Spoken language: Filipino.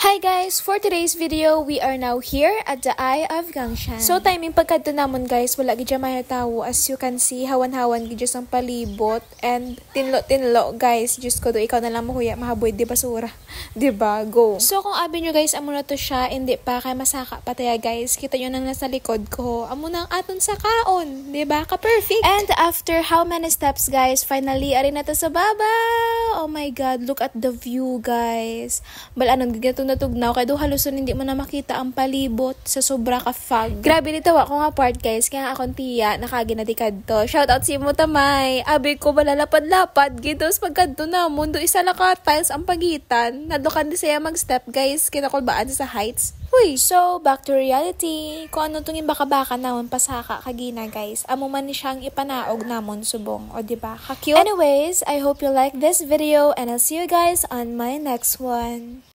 Hi guys! For today's video, we are now here at the Eye of Gangshan. So timing pagkadto namon guys, wala gid may tawo. As you can see, hawan-hawan gid ang palibot and tinlo guys. Just ko do ikaw na lang mahuya mahaboy di basura. Di ba? Go. So kung abi nyo guys, amo na to siya, hindi pa kay masaka pataya guys. Kita nyo nang nasa likod ko. Amo nang aton sa kaon, di ba? Ka perfect. And after how many steps guys, finally ari na to sa baba. Oh my god, look at the view guys. Balanon gid natugnaw kay do haluson hindi mo na makita ang palibot sa sobra ka fog. Grabe nito ako nga part guys, kaya akong tiya nakaginadikad to. Shout out si mo tamay. Abi ko balalapad-lapad gidos pagkadto na mundo isa la ka tiles ang pagitan. Nadukan di saya mag-step guys, kinakulbaan sa heights. Uy, so back to reality. Kung ano tong baka-baka namon pasaka kagina guys. Amo man ni siyang ipanaog namon subong, o di ba? Ka-cute. Anyways, I hope you like this video and I'll see you guys on my next one.